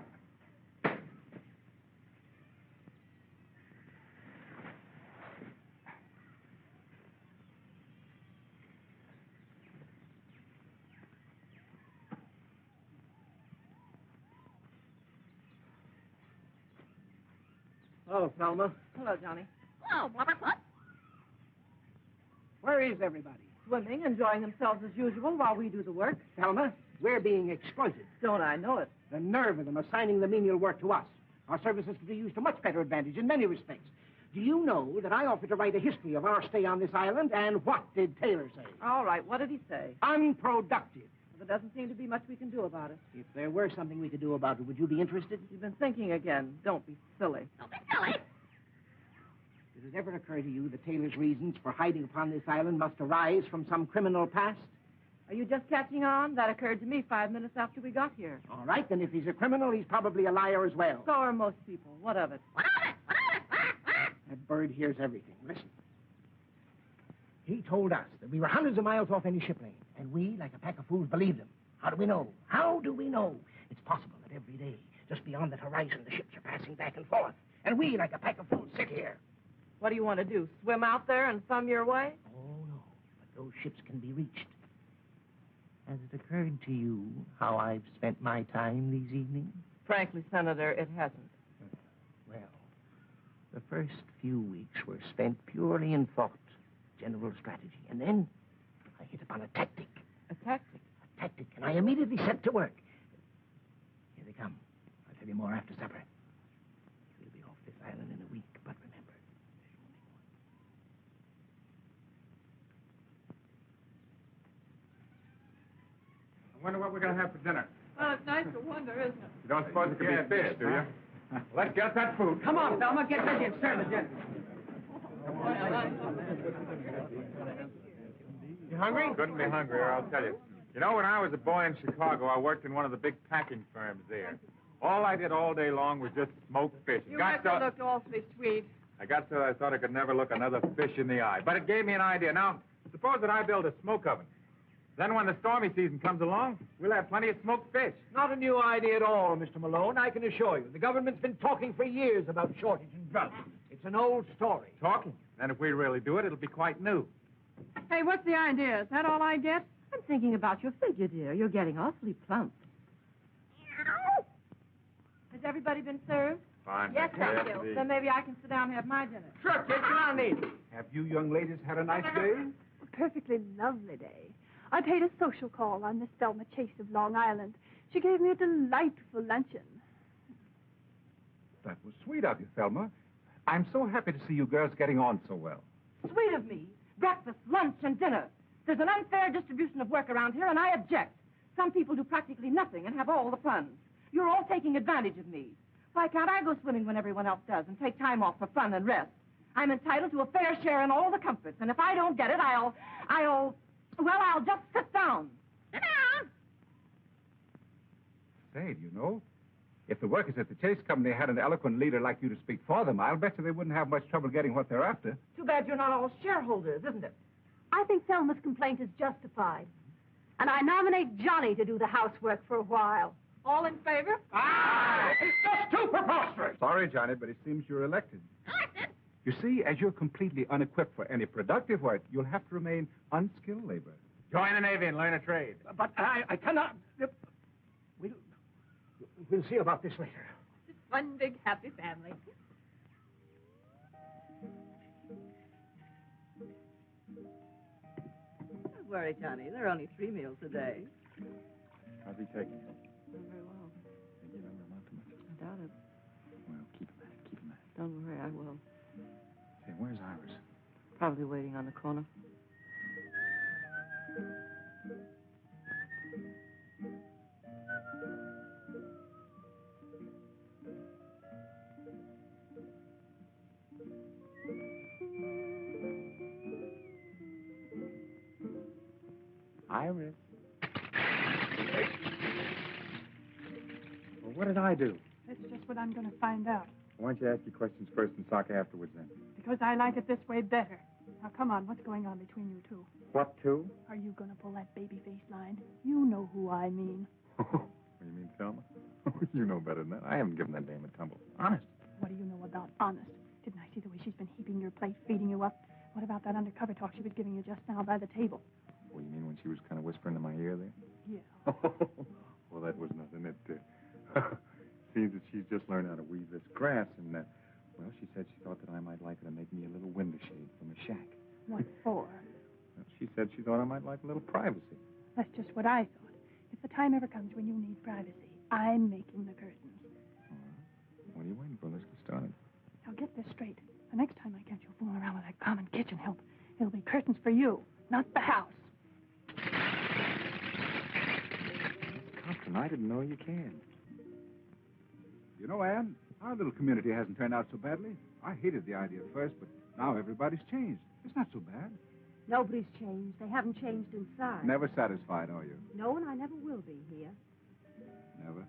Hello, Thelma. Hello, Johnny. Oh, Blubberfoot. Where is everybody? Swimming, enjoying themselves as usual while we do the work. Thelma, we're being exploited. Don't I know it? The nerve of them assigning the menial work to us. Our services could be used to much better advantage in many respects. Do you know that I offered to write a history of our stay on this island, and what did Taylor say? All right, what did he say? Unproductive. There doesn't seem to be much we can do about it. If there were something we could do about it, would you be interested? You've been thinking again. Don't be silly. Don't be silly. Did it ever occur to you that Taylor's reasons for hiding upon this island must arise from some criminal past? Are you just catching on? That occurred to me 5 minutes after we got here. All right, then if he's a criminal, he's probably a liar as well. So are most people. What of it? What of it? What of it? That bird hears everything. Listen. He told us that we were hundreds of miles off any ship lane, and we, like a pack of fools, believed him. How do we know? How do we know? It's possible that every day, just beyond that horizon, the ships are passing back and forth, and we, like a pack of fools, sit here. What do you want to do? Swim out there and thumb your way? Oh, no. But those ships can be reached. Has it occurred to you how I've spent my time these evenings? Frankly, Senator, it hasn't. Well, the first few weeks were spent purely in thought, general strategy. And then I hit upon a tactic. A tactic? A tactic, and I immediately set to work. Here they come. I'll tell you more after supper. We'll be off this island in a week, but remember, I wonder what we're going to have for dinner. Well, it's nice to wonder, isn't it? You don't suppose it could be fish, do you? Let's get that food. Come on, Thelma, get busy and serve the dinner. You hungry? Couldn't be hungrier, I'll tell you. You know, when I was a boy in Chicago, I worked in one of the big packing firms there. All I did all day long was just smoke fish. You must have looked awfully sweet. I got so I thought I could never look another fish in the eye. But it gave me an idea. Now, suppose that I build a smoke oven. Then when the stormy season comes along, we'll have plenty of smoked fish. Not a new idea at all, Mr. Malone, I can assure you. The government's been talking for years about shortage and drought. It's an old story. Talking? Then if we really do it, it'll be quite new. Hey, what's the idea? Is that all I get? I'm thinking about your figure, dear. You're getting awfully plump. Has everybody been served? Fine. Yes, thank you. Then maybe I can sit down and have my dinner. Sure, kid, come on, eat. Have you young ladies had a nice day? A perfectly lovely day. I paid a social call on Miss Thelma Chase of Long Island. She gave me a delightful luncheon. That was sweet of you, Thelma. I'm so happy to see you girls getting on so well. Sweet of me. Breakfast, lunch, and dinner. There's an unfair distribution of work around here, and I object. Some people do practically nothing and have all the fun. You're all taking advantage of me. Why can't I go swimming when everyone else does and take time off for fun and rest? I'm entitled to a fair share in all the comforts, and if I don't get it, I'll just sit down. Sit down! Say, do you know, if the workers at the Chase Company had an eloquent leader like you to speak for them, I'll bet you they wouldn't have much trouble getting what they're after. Too bad you're not all shareholders, isn't it? I think Thelma's complaint is justified. And I nominate Johnny to do the housework for a while. All in favor? Ah! It's just too preposterous. Sorry, Johnny, but it seems you're elected. You see, as you're completely unequipped for any productive work, you'll have to remain unskilled labor. Join the Navy and learn a trade. But I cannot... We'll see about this later. It's one big happy family. Don't worry, Johnny. There are only 3 meals a day. How's he taking it? Not very well. You give him not too much. I doubt it. Well, keep him at it. Keep him at it. Don't worry, I will. Say, where's Iris? Probably waiting on the corner. Iris. Well, what did I do? That's just what I'm going to find out. Why don't you ask your questions first and talk afterwards, then? Because I like it this way better. Now, come on, what's going on between you two? What two? Are you going to pull that baby face line? You know who I mean. You mean Thelma? You know better than that. I haven't given that dame a tumble. Honest. What do you know about honest? Didn't I see the way she's been heaping your plate, feeding you up? What about that undercover talk she was giving you just now by the table? Oh, you mean when she was kind of whispering in my ear there? Yeah. Well, that was nothing. It seems that she's just learned how to weave this grass, and, well, she said she thought that I might like her to make me a little window shade from a shack. What for? Well, she said she thought I might like a little privacy. That's just what I thought. If the time ever comes when you need privacy, I'm making the curtains. All right. What are you waiting for? Let's get started. Now, get this straight. The next time I catch you fooling around with that common kitchen help, it'll be curtains for you, not the house. Compton, I didn't know you can. You know, Anne, our little community hasn't turned out so badly. I hated the idea at first, but now everybody's changed. It's not so bad. Nobody's changed. They haven't changed inside. Never satisfied, are you? No, and I never will be here. Never.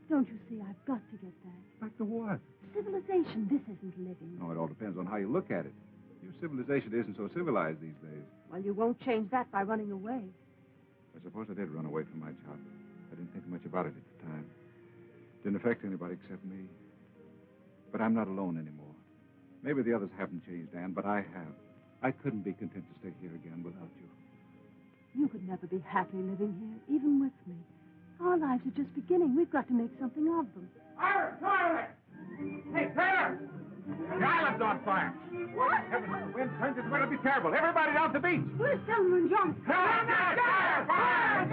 Don't you see, I've got to get back. Back to what? Civilization. This isn't living. Oh, it all depends on how you look at it. Your civilization isn't so civilized these days. Well, you won't change that by running away. I suppose I did run away from my job. I didn't think much about it at the time. Didn't affect anybody except me. But I'm not alone anymore. Maybe the others haven't changed, Anne, but I have. I couldn't be content to stay here again without you. You could never be happy living here, even with me. Our lives are just beginning. We've got to make something of them. Iris, toilet! Hey, Taylor! The island's on fire. What? Heavens, the wind turns, it's going to be terrible. Everybody down the beach. Where's Thelma and John? Fire! Fire!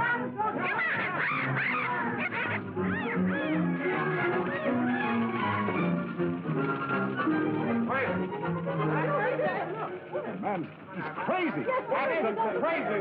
Man, he's crazy. That isn't crazy.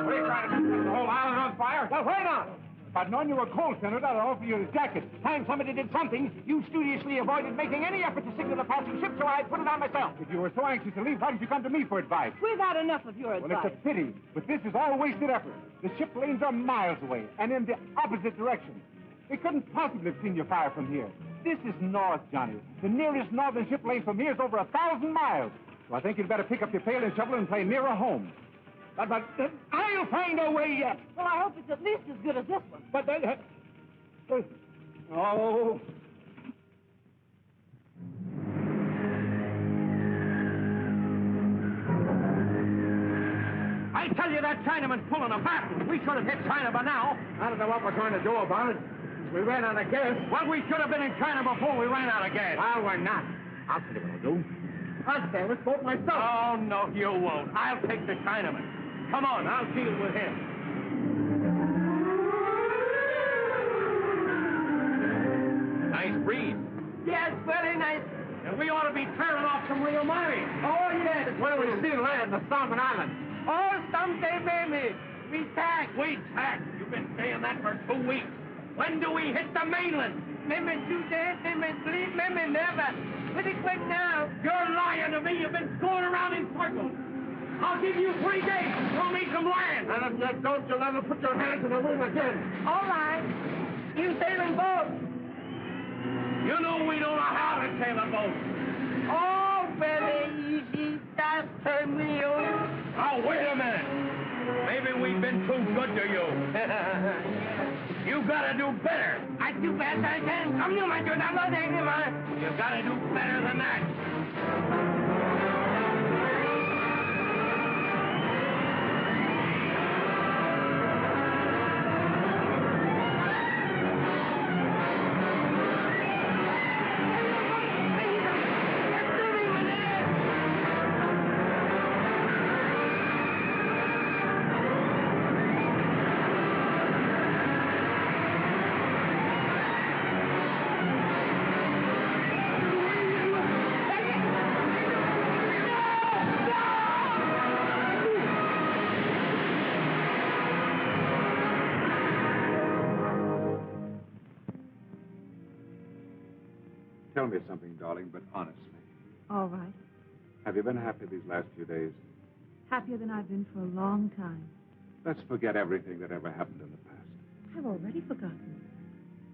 What are you trying to do? Set the whole island on fire? Well, wait on. If I'd known you were cold, Senator, I'd offer you a jacket. Time somebody did something, you studiously avoided making any effort to signal a passing ship, so I put it on myself. If you were so anxious to leave, why did you come to me for advice? We've had enough of your advice. Well, it's a pity, but this is all wasted effort. The ship lanes are miles away, and in the opposite direction. We couldn't possibly have seen your fire from here. This is north, Johnny. The nearest northern ship lane from here is over 1,000 miles. So I think you'd better pick up your pail and shovel and play nearer home. But I'll find a way yet. Well, I hope it's at least as good as this one. But oh. I tell you, that Chinaman's pulling a fast one. We should have hit China by now. I don't know what we're going to do about it. We ran out of gas. Well, we should have been in China before we ran out of gas. Well, we're not. I'll see what I'll do. I'll sail this boat myself. Oh, no, you won't. I'll take the Chinaman. Come on, I'll deal with him. Nice breeze. Yes, very nice. And we ought to be tearing off some real money. Oh, yes. Where do we see land? The Solomon Islands. Oh, someday, maybe. We tack. We tack. You've been saying that for 2 weeks. When do we hit the mainland? Maybe 2 days, maybe 3, maybe never. Pretty quick now. You're lying to me. You've been going around in circles. I'll give you 3 days to show me some land. And if you don't, you'll never put your hand to the wheel again. All right. You sailing boat. You know we don't know how to sail a boat. Oh, very easy. Just turn me over. Oh, wait a minute. Maybe we've been too good to you. You gotta do better. I do best I can. Come you, my good. I'm not angry, man. You gotta do better than that. Tell me something, darling, but honestly. All right. Have you been happy these last few days? Happier than I've been for a long time. Let's forget everything that ever happened in the past. I've already forgotten.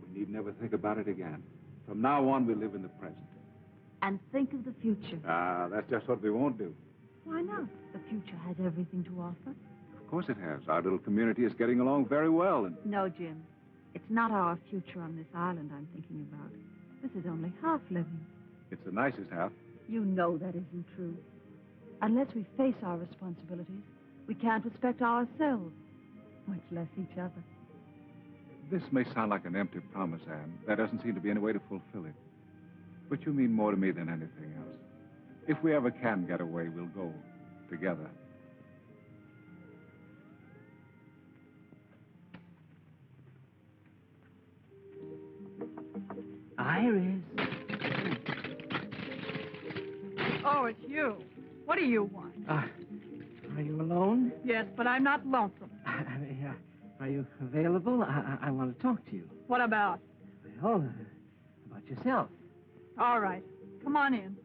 We need never think about it again. From now on, we live in the present. And think of the future. Ah, that's just what we won't do. Why not? The future has everything to offer. Of course it has. Our little community is getting along very well, and... No, Jim. It's not our future on this island I'm thinking about. This is only half living. It's the nicest half. You know that isn't true. Unless we face our responsibilities, we can't respect ourselves, much less each other. This may sound like an empty promise, Anne. There doesn't seem to be any way to fulfill it. But you mean more to me than anything else. If we ever can get away, we'll go together. Iris. Oh, it's you. What do you want? Are you alone? Yes, but I'm not lonesome. Are you available? I want to talk to you. What about? Well, about yourself. All right. Come on in.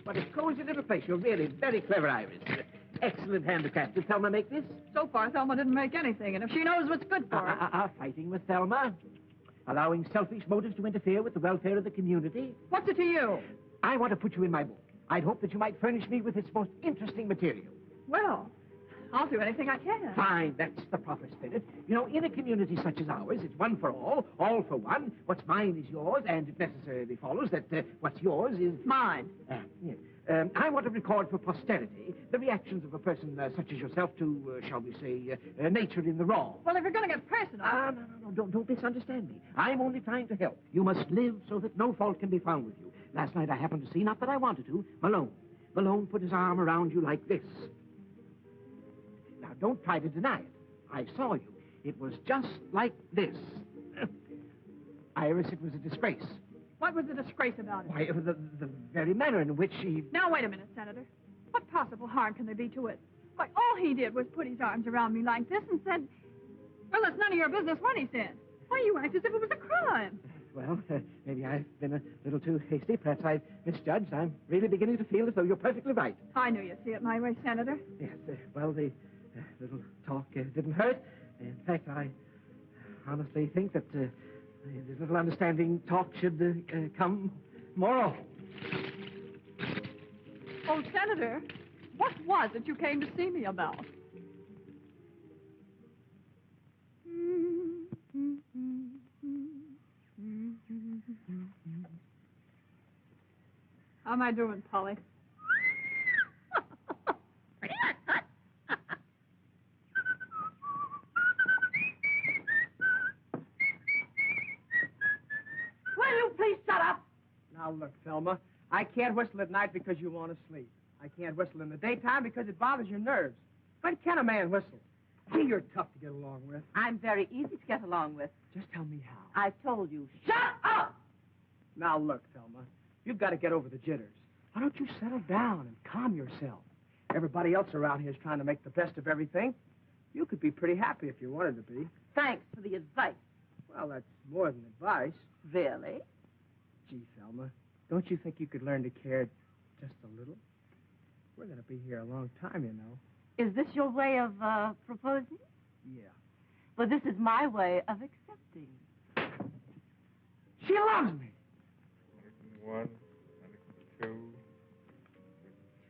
What a cozy little place. You're really very clever, Iris. Excellent handicraft. Did Thelma make this? So far, Thelma didn't make anything, and if she knows what's good for her... Fighting with Thelma? Allowing selfish motives to interfere with the welfare of the community? What's it to you? I want to put you in my book. I'd hope that you might furnish me with its most interesting material. Well, I'll do anything I can. Fine, that's the proper spirit. You know, in a community such as ours, it's one for all for one. What's mine is yours, and it necessarily follows that what's yours is... Mine. Yes. I want to record for posterity the reactions of a person such as yourself to, shall we say, nature in the wrong. Well, if you're going to get personal... No, don't misunderstand me. I'm only trying to help. You must live so that no fault can be found with you. Last night I happened to see, not that I wanted to, Malone. Malone put his arm around you like this. Now, don't try to deny it. I saw you. It was just like this. Iris, it was a disgrace. What was the disgrace about it? Why, the very manner in which she... Now, wait a minute, Senator. What possible harm can there be to it? Why, all he did was put his arms around me like this and said, well, it's none of your business what he said. Why, you act as if it was a crime. Well, maybe I've been a little too hasty. Perhaps I've misjudged. I'm really beginning to feel as though you're perfectly right. I knew you'd see it my way, Senator. Yes, well, the little talk didn't hurt. In fact, I honestly think that this little understanding talk should come more often. Oh, Senator, what was it you came to see me about? How am I doing, Polly? Will you please shut up? Now, look, Thelma, I can't whistle at night because you want to sleep. I can't whistle in the daytime because it bothers your nerves. When can a man whistle? Gee, you're tough to get along with. I'm very easy to get along with. Just tell me how. I've told you. Shut up! Now, look, Thelma, you've got to get over the jitters. Why don't you settle down and calm yourself? Everybody else around here is trying to make the best of everything. You could be pretty happy if you wanted to be. Thanks for the advice. Well, that's more than advice. Really? Gee, Thelma, don't you think you could learn to care just a little? We're going to be here a long time, you know. Is this your way of proposing? Yeah. Well, this is my way of accepting. She loves me. 1, 2,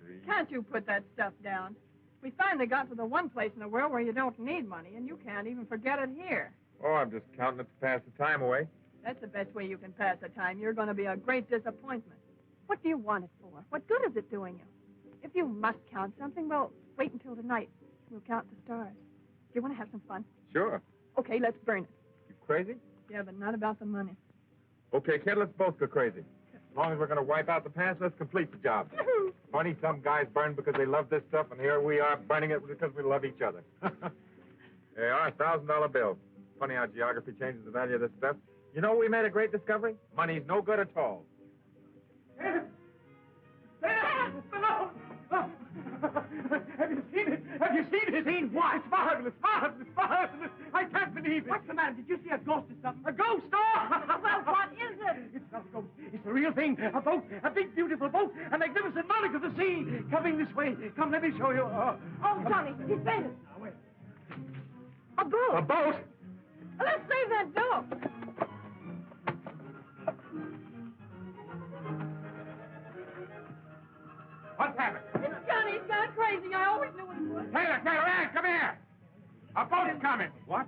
3. Can't you put that stuff down? We finally got to the one place in the world where you don't need money, and you can't even forget it here. Oh, I'm just counting it to pass the time away. That's the best way you can pass the time. You're going to be a great disappointment. What do you want it for? What good is it doing you? If you must count something, well, wait until tonight. We'll count the stars. Do you want to have some fun? Sure. Okay, let's burn it. You crazy? Yeah, but not about the money. Okay, kid, let's both go crazy. As long as we're going to wipe out the past, let's complete the job. Funny, some guys burn because they love this stuff, and here we are burning it because we love each other. There are $1,000 bill. Funny how geography changes the value of this stuff. You know, we made a great discovery. Money's no good at all. Have you seen it? Have you seen it? Seen what? It's marvelous, marvelous, marvelous. I can't believe it. What's the matter? Did you see a ghost or something? A ghost? Oh! Well, what is it? It's not a ghost. It's the real thing. A boat. A big, beautiful boat. A magnificent monarch of the sea. Coming this way. Come, let me show you. Oh, Johnny, he's fainted. Now, wait. A boat. A boat? Let's save that door. What's happened? It's Johnny. He's gone crazy. I always knew it would. Taylor, Ann, come here. A boat is coming. What?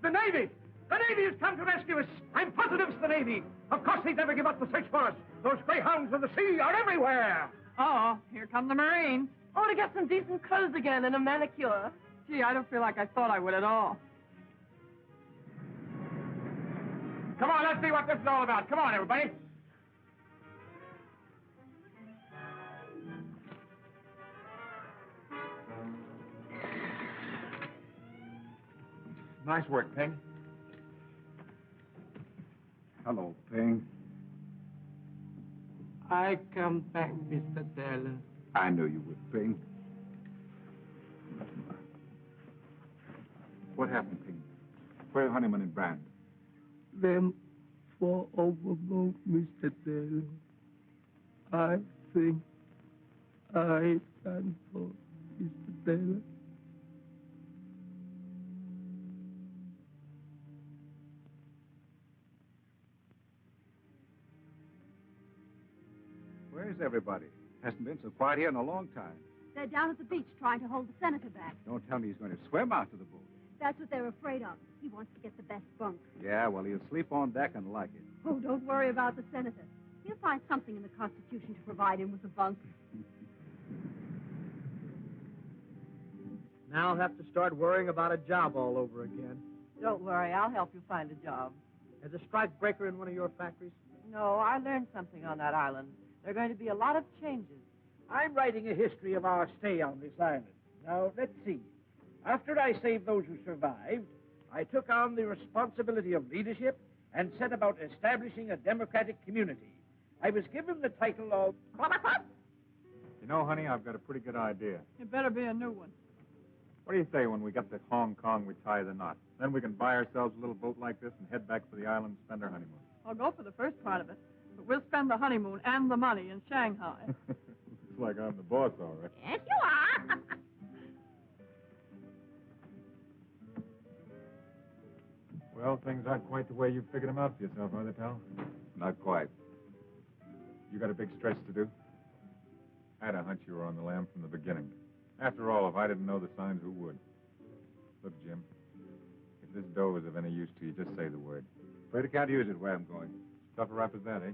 The Navy. The Navy has come to rescue us. I'm positive it's the Navy. Of course, they'd never give up the search for us. Those greyhounds of the sea are everywhere. Oh, here come the Marines. Oh, to get some decent clothes again and a manicure. Gee, I don't feel like I thought I would at all. Come on, let's see what this is all about. Come on, everybody. Nice work, Ping. Hello, Ping. I come back, Mr. Taylor. I knew you would, Ping. What happened, Ping? Where are Honeyman and Brand? Them fall overboard, Mr. Taylor. I think I done for Mr. Taylor. Where's everybody? Hasn't been so quiet here in a long time. They're down at the beach trying to hold the senator back. Don't tell me he's going to swim out to the boat. That's what they're afraid of. He wants to get the best bunk. Yeah, well, he'll sleep on deck and like it. Oh, don't worry about the senator. He'll find something in the Constitution to provide him with a bunk. Now I'll have to start worrying about a job all over again. Don't worry, I'll help you find a job. As a strike breaker in one of your factories? No, I learned something on that island. There are going to be a lot of changes. I'm writing a history of our stay on this island. Now, let's see. After I saved those who survived, I took on the responsibility of leadership and set about establishing a democratic community. I was given the title of... You know, honey, I've got a pretty good idea. It better be a new one. What do you say when we get to Hong Kong, we tie the knot? Then we can buy ourselves a little boat like this and head back for the island and spend our honeymoon. I'll go for the first part of it, but we'll spend the honeymoon and the money in Shanghai. Looks like I'm the boss, all right. Yes, you are. Well, things aren't quite the way you figured them out for yourself, are they, pal? Not quite. You got a big stretch to do? I had a hunch you were on the lam from the beginning. After all, if I didn't know the signs, who would? Look, Jim, if this dough is of any use to you, just say the word. Afraid I can't use it where I'm going. Tough a rap as that, eh?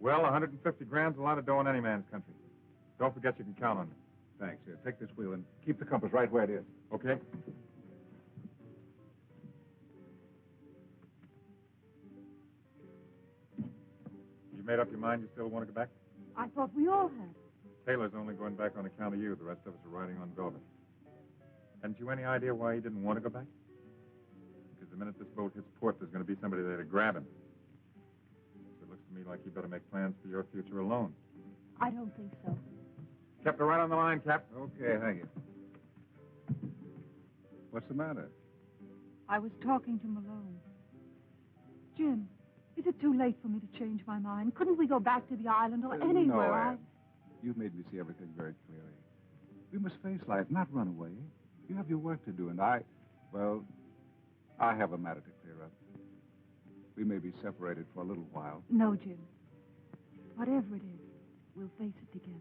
Well, 150 grand's a lot of dough in any man's country. Don't forget you can count on me. Thanks. Here, take this wheel and keep the compass right where it is. Okay? You made up your mind you still want to go back? I thought we all had. Taylor's only going back on account of you. The rest of us are riding on velvet. Hadn't you any idea why he didn't want to go back? Because the minute this boat hits port, there's going to be somebody there to grab him. So it looks to me like you better make plans for your future alone. I don't think so. Kept her right on the line, Cap. Okay, thank you. What's the matter? I was talking to Malone. Jim, is it too late for me to change my mind? Couldn't we go back to the island or anywhere? No, Anne. You've made me see everything very clearly. We must face life, not run away. You have your work to do, and I have a matter to clear up. We may be separated for a little while. No, Jim. Whatever it is, we'll face it together.